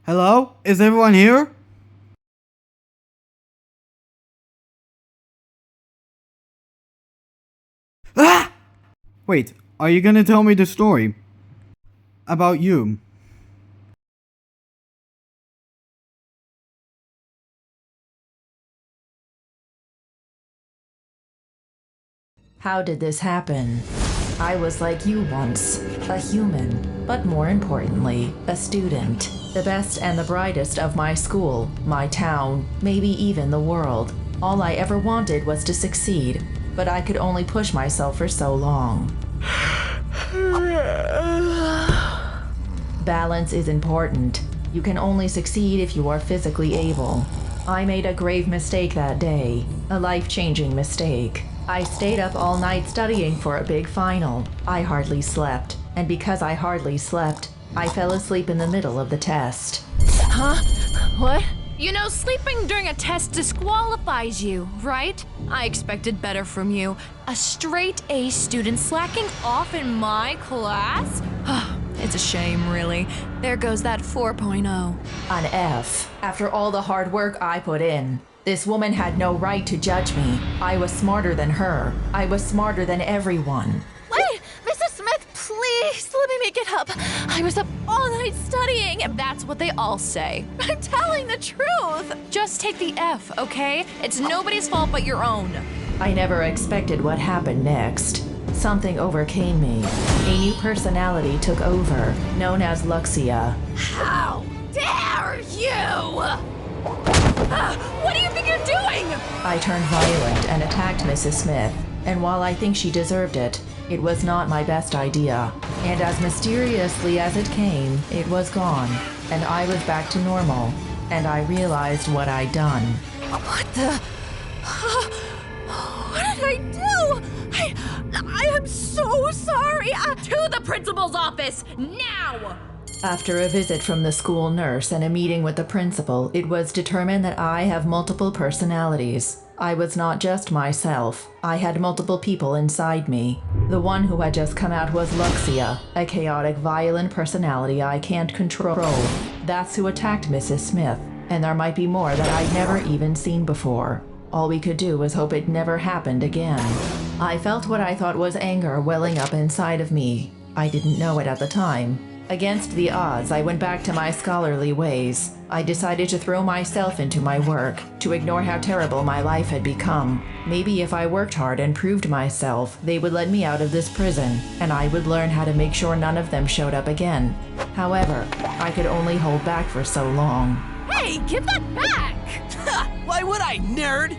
Hello? Is everyone here? Ah! Wait, are you gonna tell me the story? About you? How did this happen? I was like you once, a human, but more importantly, a student. The best and the brightest of my school, my town, maybe even the world. All I ever wanted was to succeed, but I could only push myself for so long. Balance is important. You can only succeed if you are physically able. I made a grave mistake that day, a life-changing mistake. I stayed up all night studying for a big final. I hardly slept, and because I hardly slept, I fell asleep in the middle of the test. Huh? What? You know, sleeping during a test disqualifies you, right? I expected better from you. A straight A student slacking off in my class? It's a shame, really. There goes that 4.0. An F. After all the hard work I put in. This woman had no right to judge me. I was smarter than her. I was smarter than everyone. Wait, Mrs. Smith, please let me make it up. I was up all night studying, and that's what they all say. I'm telling the truth. Just take the F, okay? It's nobody's fault but your own. I never expected what happened next. Something overcame me. A new personality took over, known as Luxia. How dare you! What do you think you're doing? I turned violent and attacked Mrs. Smith, and while I think she deserved it, it was not my best idea. And as mysteriously as it came, it was gone, and I was back to normal, and I realized what I'd done. What the? What did I do? I am so sorry. To the principal's office, now! After a visit from the school nurse and a meeting with the principal, it was determined that I have multiple personalities. I was not just myself. I had multiple people inside me. The one who had just come out was Luxia, a chaotic, violent personality I can't control. That's who attacked Mrs. Smith, and there might be more that I'd never even seen before. All we could do was hope it never happened again. I felt what I thought was anger welling up inside of me. I didn't know it at the time. Against the odds, I went back to my scholarly ways. I decided to throw myself into my work, to ignore how terrible my life had become. Maybe if I worked hard and proved myself, they would let me out of this prison, and I would learn how to make sure none of them showed up again. However, I could only hold back for so long. Hey, give that back! Why would I, nerd?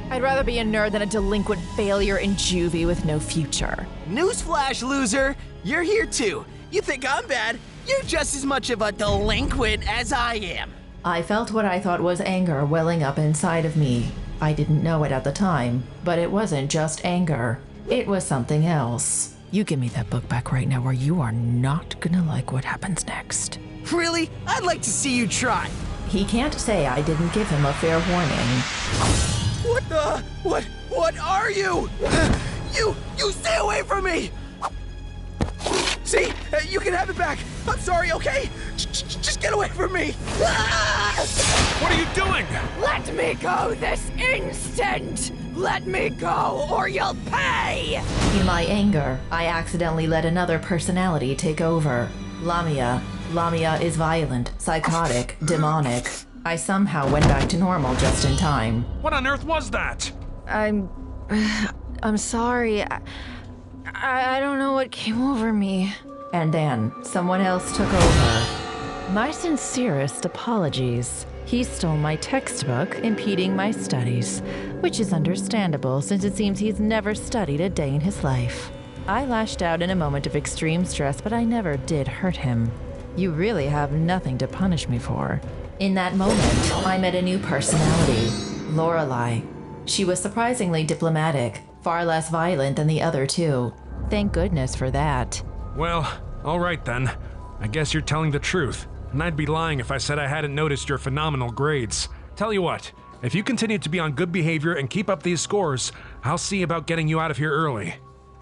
I'd rather be a nerd than a delinquent failure in juvie with no future. Newsflash, loser! You're here too. You think I'm bad? You're just as much of a delinquent as I am. I felt what I thought was anger welling up inside of me. I didn't know it at the time, but it wasn't just anger. It was something else. You give me that book back right now or you are not gonna like what happens next. Really? I'd like to see you try. He can't say I didn't give him a fair warning. What the? What are you? You stay away from me! See? You can have it back. I'm sorry, okay? Just get away from me. What are you doing? Let me go this instant! Let me go or you'll pay! In my anger, I accidentally let another personality take over. Lamia. Lamia is violent, psychotic, demonic. I somehow went back to normal just in time. What on earth was that? I'm sorry. I don't know what came over me. And then, someone else took over. My sincerest apologies. He stole my textbook, impeding my studies, which is understandable since it seems he's never studied a day in his life. I lashed out in a moment of extreme stress, but I never did hurt him. You really have nothing to punish me for. In that moment, I met a new personality, Lorelei. She was surprisingly diplomatic, far less violent than the other two. Thank goodness for that. Well, all right then. I guess you're telling the truth. And I'd be lying if I said I hadn't noticed your phenomenal grades. Tell you what, if you continue to be on good behavior and keep up these scores, I'll see about getting you out of here early.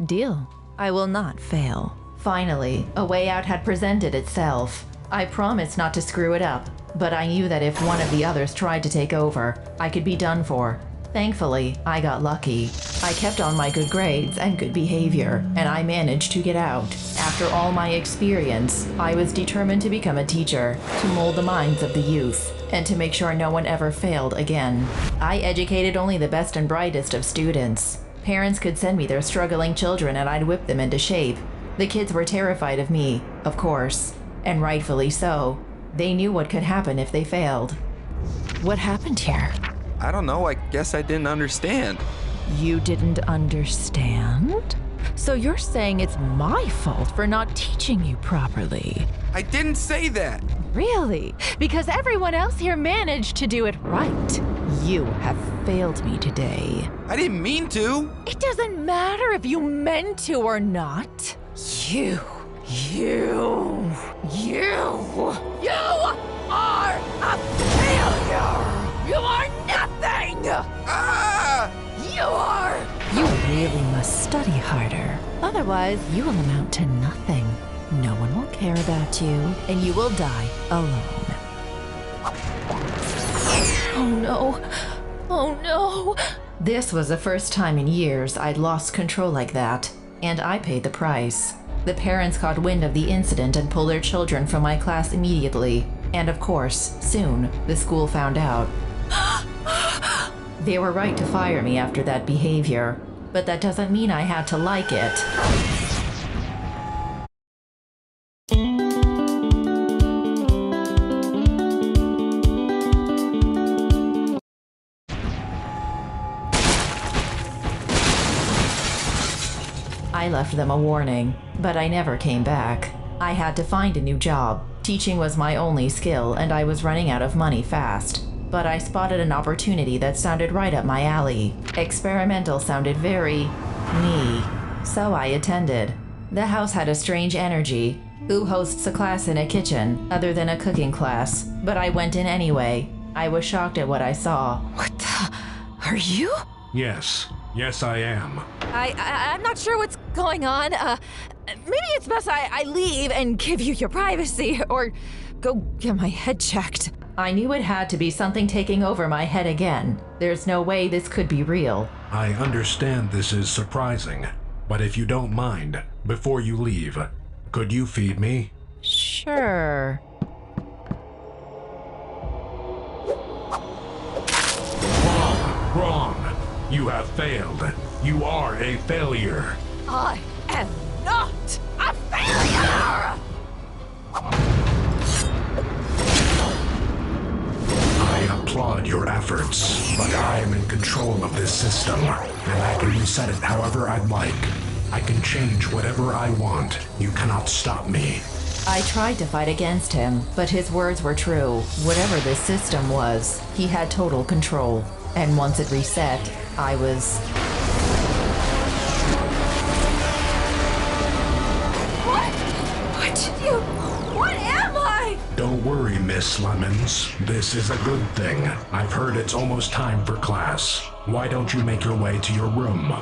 Deal. I will not fail. Finally, a way out had presented itself. I promised not to screw it up, but I knew that if one of the others tried to take over, I could be done for. Thankfully, I got lucky. I kept on my good grades and good behavior, and I managed to get out. After all my experience, I was determined to become a teacher, to mold the minds of the youth, and to make sure no one ever failed again. I educated only the best and brightest of students. Parents could send me their struggling children and I'd whip them into shape. The kids were terrified of me, of course, and rightfully so. They knew what could happen if they failed. What happened here? I don't know, I guess I didn't understand. You didn't understand? So you're saying it's my fault for not teaching you properly? I didn't say that! Really? Because everyone else here managed to do it right. You have failed me today. I didn't mean to! It doesn't matter if you meant to or not. You are a failure! You are nothing! Ah! You really must study harder. Otherwise, you will amount to nothing. No one will care about you, and you will die alone. Oh no. Oh no. This was the first time in years I'd lost control like that, and I paid the price. The parents caught wind of the incident and pulled their children from my class immediately. And of course, soon, the school found out. They were right to fire me after that behavior, but that doesn't mean I had to like it. I left them a warning, but I never came back. I had to find a new job. Teaching was my only skill, and I was running out of money fast. But I spotted an opportunity that sounded right up my alley. Experimental sounded very me, so I attended. The house had a strange energy. Who hosts a class in a kitchen, other than a cooking class? But I went in anyway. I was shocked at what I saw. What the? Are you? Yes, I am. I'm not sure what's going on. Maybe it's best I leave and give you your privacy, or go get my head checked. I knew it had to be something taking over my head again. There's no way this could be real. I understand this is surprising, but if you don't mind, before you leave, could you feed me? Sure. Wrong. You have failed. You are a failure. I am not a failure! I applaud your efforts, but I am in control of this system, and I can reset it however I'd like. I can change whatever I want. You cannot stop me. I tried to fight against him, but his words were true. Whatever this system was, he had total control. And once it reset, I was... What am I? Don't worry, Miss Lemons. This is a good thing. I've heard it's almost time for class. Why don't you make your way to your room?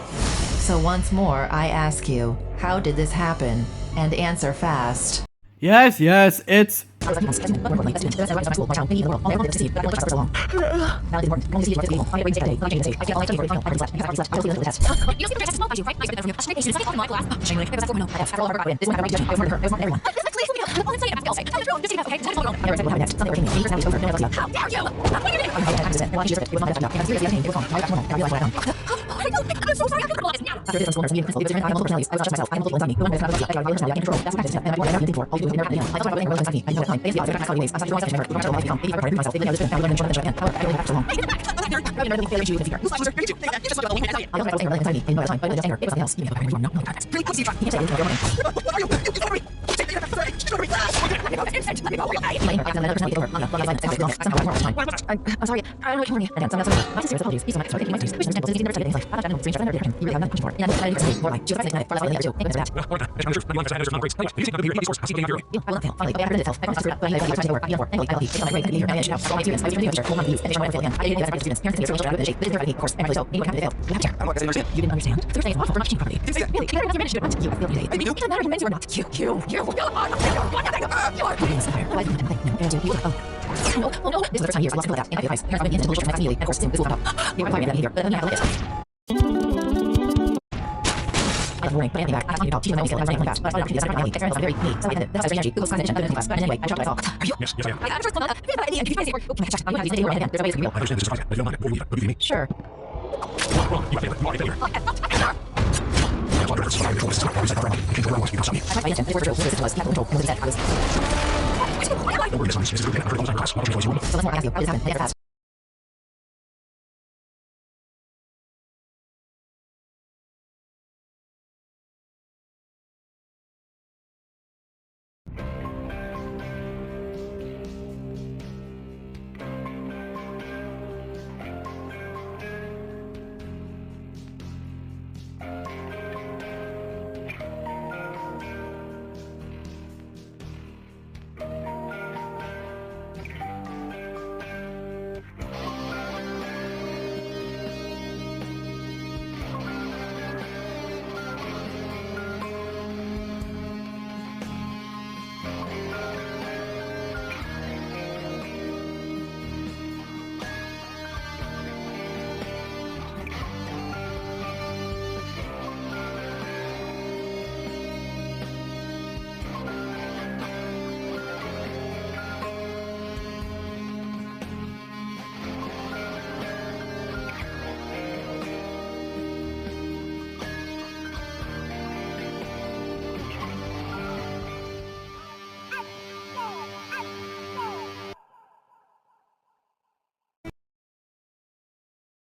So once more, I ask you, how did this happen? And answer fast. Yes, it's... I'm sorry. I don't know what you want me. My sister's apologies. Please don't make my sister. Please never take anything. I don't know. Strange. I've never you really have nothing for. And I just more like she was like for like you. Thanks for that. I will not fail. Finally, I heard it itself. I promised to but I tried to go work. I work. I it's not great. I manage now. So my students, I was doing hold on to use and I fail again. I didn't get students. Parents can get out of the shape. This is their course. And really so. Maybe what happened to fail. You have to. I don't understand. You didn't understand. So you're saying it's awful for not teaching properly. Really? You never managed to do it. You have failed today. It doesn't matter if you managed or not. You are. You are. Yes, I am. I understand this is surprising, but if you don't mind, before we leave, do you need me? Sure. Well, you got failure. You already failure. That's why this is what I control. This is not always like our can't go around once you don't stop me. Don't worry, this is a good thing. I've heard all the time in class. I'll control you.